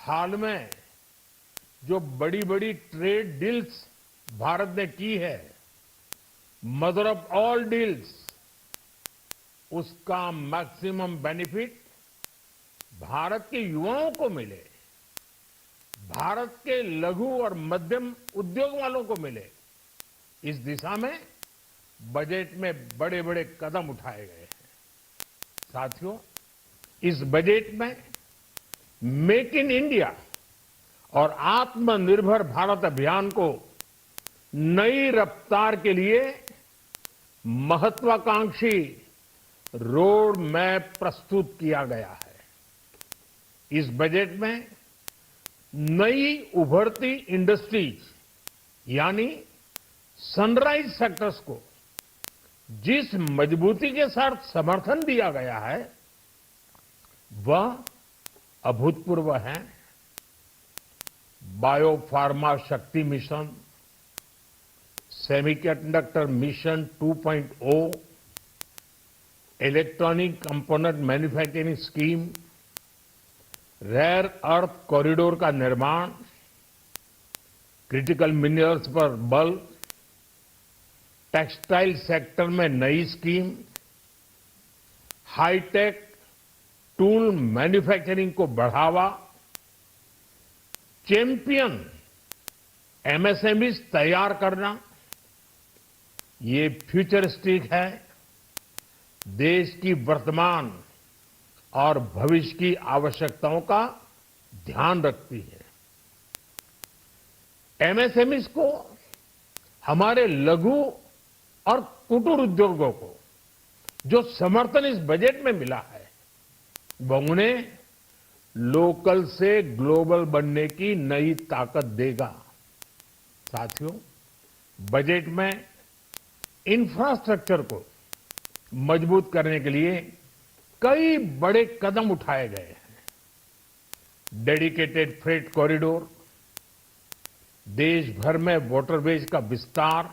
हाल में जो बड़ी बड़ी ट्रेड डील्स भारत ने की है, मदर ऑफ ऑल डील्स, उसका मैक्सिमम बेनिफिट भारत के युवाओं को मिले, भारत के लघु और मध्यम उद्योग वालों को मिले, इस दिशा में बजट में बड़े बड़े कदम उठाए गए हैं। साथियों, इस बजट में मेक इन इंडिया और आत्मनिर्भर भारत अभियान को नई रफ्तार के लिए महत्वाकांक्षी रोड मैप प्रस्तुत किया गया है। इस बजट में नई उभरती इंडस्ट्रीज यानी सनराइज सेक्टर्स को जिस मजबूती के साथ समर्थन दिया गया है वह अभूतपूर्व है। Biopharma Shakti mission, semiconductor mission 2.0, electronic component manufacturing scheme, rare earth corridor का निर्माण, क्रिटिकल मिनरल्स पर बल, टेक्सटाइल सेक्टर में नई स्कीम, हाईटेक टूल मैन्युफैक्चरिंग को बढ़ावा, चैंपियन एमएसएमईज तैयार करना, ये फ्यूचरिस्टिक है, देश की वर्तमान और भविष्य की आवश्यकताओं का ध्यान रखती है। एमएसएमईज को, हमारे लघु और कुटीर उद्योगों को जो समर्थन इस बजट में मिला है वह उन्हें लोकल से ग्लोबल बनने की नई ताकत देगा। साथियों, बजट में इंफ्रास्ट्रक्चर को मजबूत करने के लिए कई बड़े कदम उठाए गए हैं। डेडिकेटेड फ्रेट कॉरिडोर, देश भर में वाटरवेज का विस्तार,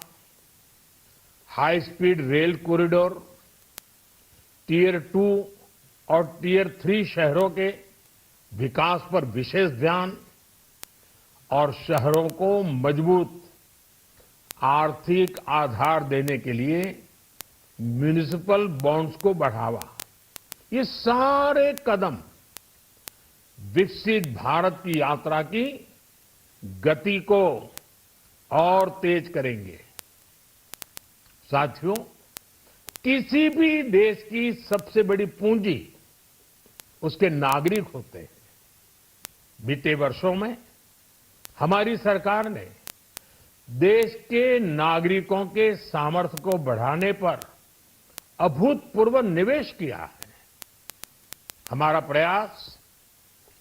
high speed rail corridor, tier 2 और टियर 3 शहरों के विकास पर विशेष ध्यान और शहरों को मजबूत आर्थिक आधार देने के लिए म्युनिसिपल बॉन्ड्स को बढ़ावा, ये सारे कदम विकसित भारत की यात्रा की गति को और तेज करेंगे। साथियों, किसी भी देश की सबसे बड़ी पूंजी उसके नागरिक होते हैं। बीते वर्षों में हमारी सरकार ने देश के नागरिकों के सामर्थ्य को बढ़ाने पर अभूतपूर्व निवेश किया है। हमारा प्रयास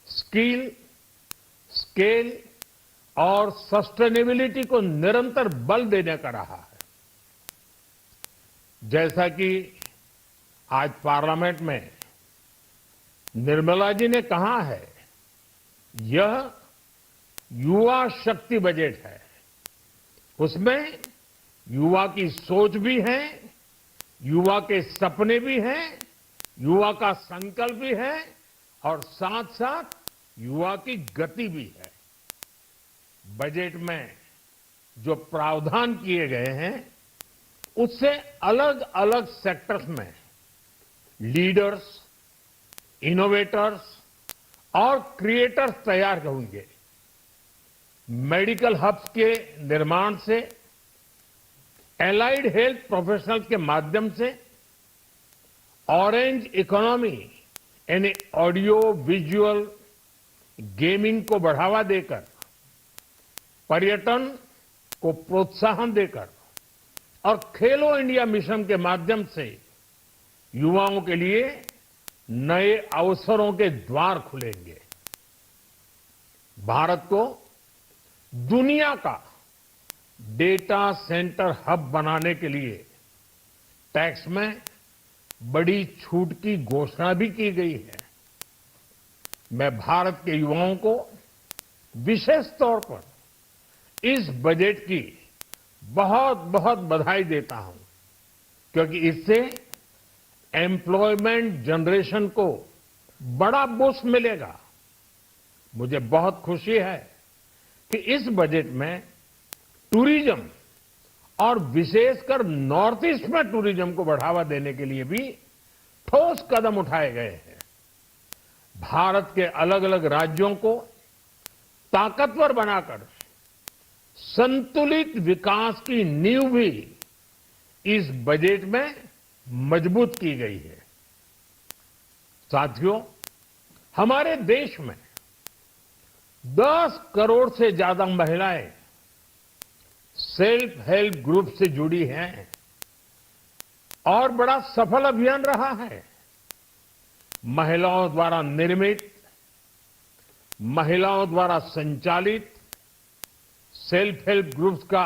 स्किल, स्केल और सस्टेनेबिलिटी को निरंतर बल देने का रहा है। जैसा कि आज पार्लियामेंट में निर्मला जी ने कहा है, यह युवा शक्ति बजट है। उसमें युवा की सोच भी है, युवा के सपने भी हैं, युवा का संकल्प भी है और साथ साथ युवा की गति भी है। बजट में जो प्रावधान किए गए हैं उससे अलग अलग सेक्टर्स में लीडर्स, इनोवेटर्स और क्रिएटर्स तैयार होंगे। मेडिकल हब्स के निर्माण से, एलाइड हेल्थ प्रोफेशनल्स के माध्यम से, ऑरेंज इकोनॉमी यानी ऑडियो विजुअल गेमिंग को बढ़ावा देकर, पर्यटन को प्रोत्साहन देकर और खेलो इंडिया मिशन के माध्यम से युवाओं के लिए नए अवसरों के द्वार खुलेंगे। भारत को दुनिया का डेटा सेंटर हब बनाने के लिए टैक्स में बड़ी छूट की घोषणा भी की गई है। मैं भारत के युवाओं को विशेष तौर पर इस बजट की बहुत बहुत बधाई देता हूं, क्योंकि इससे एम्प्लॉयमेंट जनरेशन को बड़ा बूस्ट मिलेगा। मुझे बहुत खुशी है कि इस बजट में टूरिज्म और विशेषकर नॉर्थ ईस्ट में टूरिज्म को बढ़ावा देने के लिए भी ठोस कदम उठाए गए हैं। भारत के अलग अलग राज्यों को ताकतवर बनाकर संतुलित विकास की नींव भी इस बजट में मजबूत की गई है। साथियों, हमारे देश में 10 करोड़ से ज्यादा महिलाएं सेल्फ हेल्प ग्रुप से जुड़ी हैं और बड़ा सफल अभियान रहा है। महिलाओं द्वारा निर्मित, महिलाओं द्वारा संचालित सेल्फ हेल्प ग्रुप्स का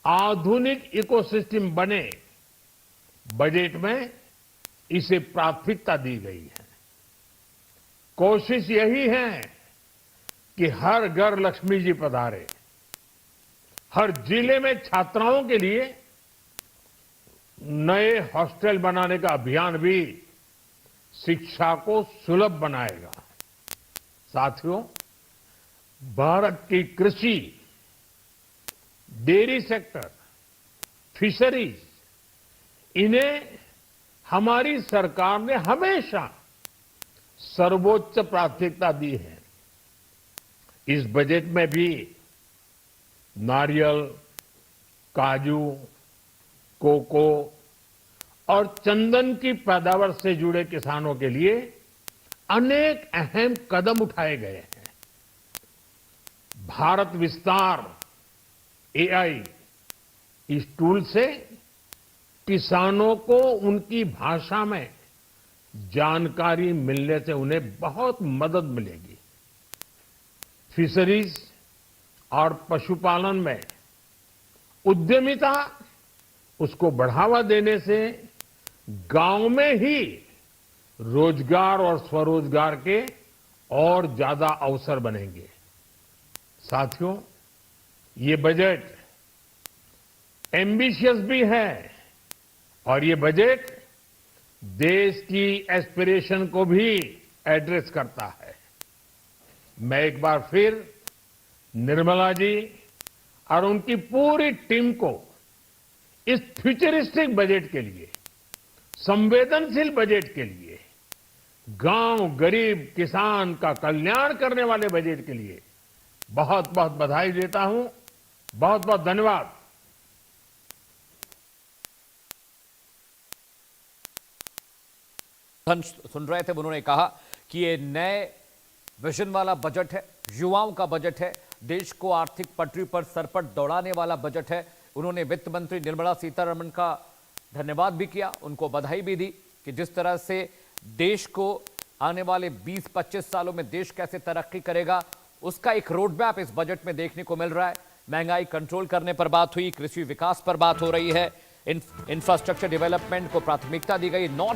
आधुनिक इकोसिस्टम बने, बजट में इसे प्राथमिकता दी गई है। कोशिश यही है कि हर घर लक्ष्मी जी पधारे। हर जिले में छात्राओं के लिए नए हॉस्टल बनाने का अभियान भी शिक्षा को सुलभ बनाएगा। साथियों, भारत की कृषि, डेयरी सेक्टर, फिशरीज, इन्हें हमारी सरकार ने हमेशा सर्वोच्च प्राथमिकता दी है। इस बजट में भी नारियल, काजू, कोको और चंदन की पैदावार से जुड़े किसानों के लिए अनेक अहम कदम उठाए गए हैं। भारत विस्तार एआई, इस टूल से किसानों को उनकी भाषा में जानकारी मिलने से उन्हें बहुत मदद मिलेगी। फिशरीज और पशुपालन में उद्यमिता, उसको बढ़ावा देने से गांव में ही रोजगार और स्वरोजगार के और ज्यादा अवसर बनेंगे। साथियों, ये बजट एम्बिशियस भी है और ये बजट देश की एस्पिरेशन को भी एड्रेस करता है। मैं एक बार फिर निर्मला जी और उनकी पूरी टीम को इस फ्यूचरिस्टिक बजट के लिए, संवेदनशील बजट के लिए, गांव, गरीब, किसान का कल्याण करने वाले बजट के लिए बहुत बहुत बधाई देता हूं। बहुत बहुत धन्यवाद। सुन रहे थे, उन्होंने कहा कि ये नए विजन वाला बजट है, युवाओं का बजट है, देश को आर्थिक पटरी पर सरपट दौड़ाने वाला बजट है। उन्होंने वित्त मंत्री निर्मला सीतारमण का धन्यवाद भी किया, उनको बधाई भी दी कि जिस तरह से देश को आने वाले 20-25 सालों में देश कैसे तरक्की करेगा, उसका एक रोड मैप इस बजट में देखने को मिल रहा है। महंगाई कंट्रोल करने पर बात हुई, कृषि विकास पर बात हो रही है, इंफ्रास्ट्रक्चर डेवलपमेंट को प्राथमिकता दी गई, नॉर्थ